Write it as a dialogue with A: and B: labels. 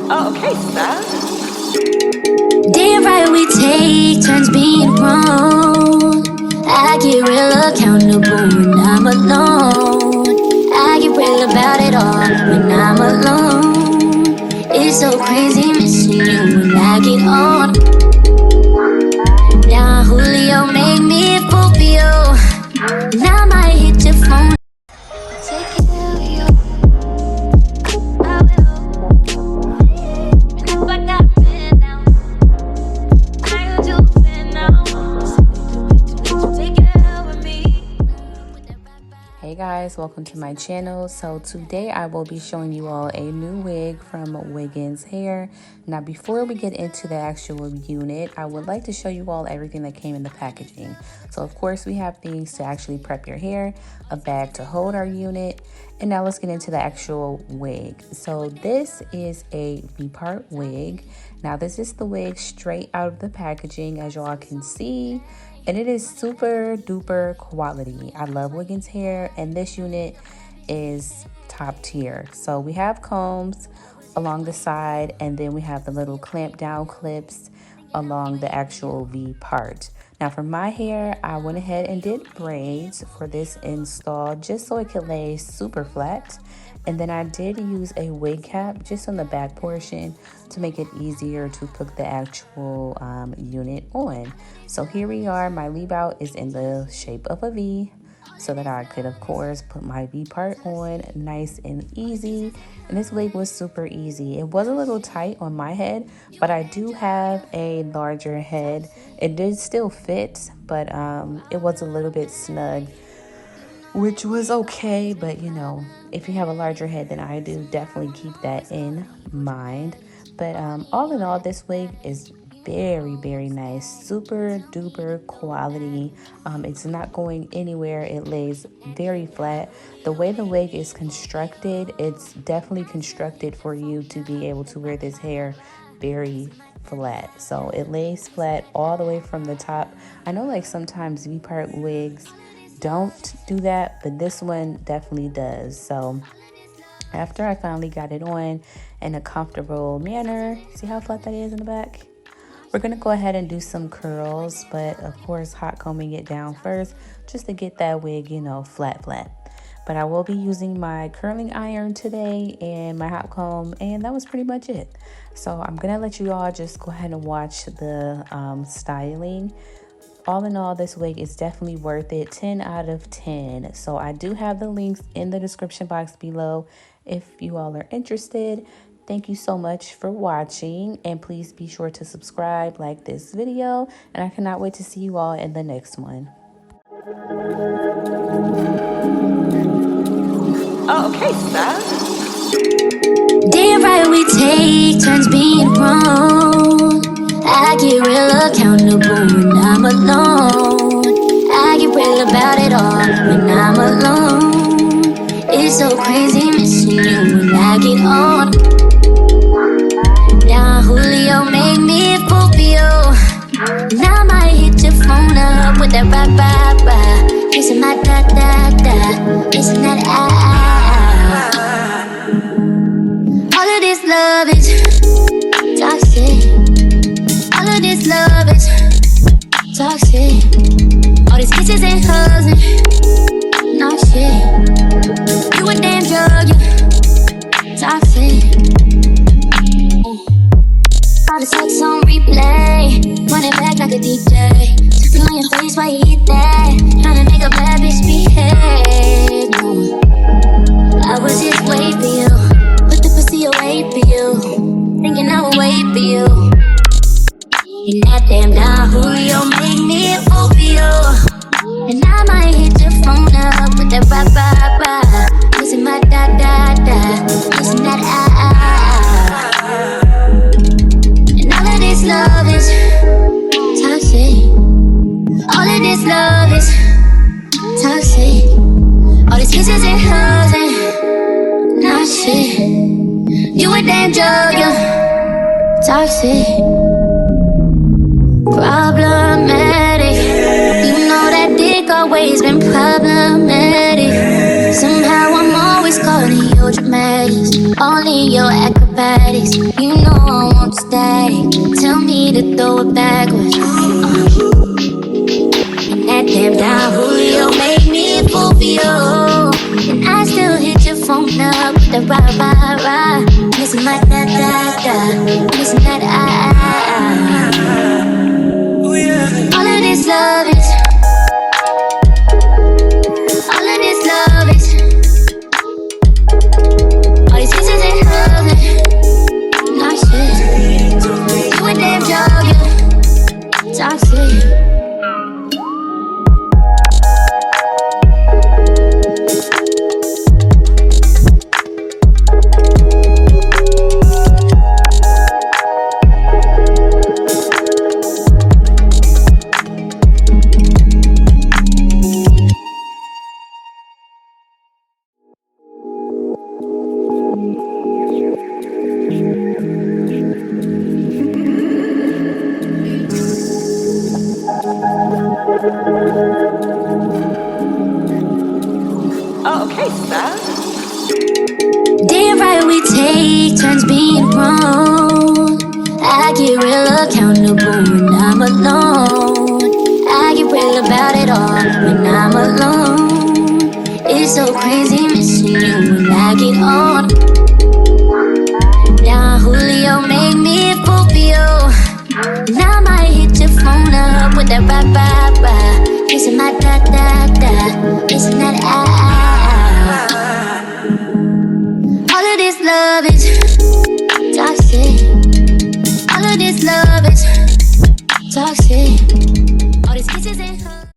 A: Oh, okay, stop.
B: Damn right we take turns being wrong. I get real accountable when I'm alone. I get real about it all when I'm alone. It's so crazy missing you when I get on. Now Julio made me Scorpio. Now I might hit your phone. Take care of you. I will. And if I got been now, I do been now. Take care of me.
C: Hey guys, welcome to my channel. So today I will be showing you all a new wig from Wiggins Hair. Now before we get into the actual unit, I would like to show you all everything that came in the packaging. So of course we have things to actually prep your hair, a bag to hold our unit, and now let's get into the actual wig. So this is a V-part wig. Now this is the wig straight out of the packaging, as y'all can see. And it is super duper quality. I love Wiggins Hair, and this unit is top tier. So we have combs along the side, and then we have the little clamp down clips along the actual V part. Now for my hair, I went ahead and did braids for this install just so it could lay super flat. And then I did use a wig cap just on the back portion to make it easier to put the actual unit on. So here we are. My leave out is in the shape of a V so that I could, of course, put my V part on nice and easy. And this wig was super easy. It was a little tight on my head, but I do have a larger head. It did still fit, but it was a little bit snug, which was okay. But you know, if you have a larger head than I do, definitely keep that in mind. But all in all, this wig is very nice, super duper quality. It's not going anywhere. It lays very flat. The way the wig is constructed, it's definitely constructed for you to be able to wear this hair very flat. So it lays flat all the way from the top. I know like sometimes V-part wigs don't do that, but this one definitely does. So after I finally got it on in a comfortable manner, see how flat that is in the back? We're gonna go ahead and do some curls, but of course hot combing it down first just to get that wig, you know, flat. But I will be using my curling iron today and my hot comb, and that was pretty much it. So I'm gonna let you all just go ahead and watch the styling. All in all, this wig is definitely worth it. 10 out of 10. So I do have the links in the description box below if you all are interested. Thank you so much for watching, and please be sure to subscribe, like this video, and I cannot wait to see you all in the next one.
A: Oh, okay, stop.
B: Damn right we take turns being wrong. I get real accountable when I'm alone. I get real about it all when I'm alone. It's so crazy missing you when I get on. Now Julio made me Scorpio. Now I might hit your phone up with that rah. Kissing my da. Kissing that All of this love is toxic. All of this love is toxic. All these kisses and hugs and no shit. You a damn drug, you toxic. All the sex on replay, run it back like a DJ. Something on your face while you eat that. Tryna make a bad bitch behave. No, I was just waiting for you. Put the pussy away for you. Thinking I would wait for you. And that damn now Julio made me a Scorpio. And I might hit your phone up with that rah. Listen my da. Listen that And all of this love is toxic. All of this love is toxic. All these kisses and hugs and no shit. You a damn drug, you toxic. Problematic. You know that dick always been problematic. Somehow I'm always caught baddest. You know I won't stay. Tell me to throw it backwards. And that damn down Julio made me a fool for you. And I still hit your phone up with the rah. Missing my da. Missing that I. All of this love is. All of this love is. All these kisses and hugging. Not shit. You a damn joke, yeah. Toxic.
A: Oh, okay, sir.
B: Damn right we take turns being wrong. I get real accountable when I'm alone. I get real about it all when I'm alone. It's so crazy missing you when I get on. Now Julio made me a fool for you. And I might hit your phone up with that rah. Kissing my da. Kissing that I. All of this love is toxic. All of this love is toxic. All these kisses and hugs.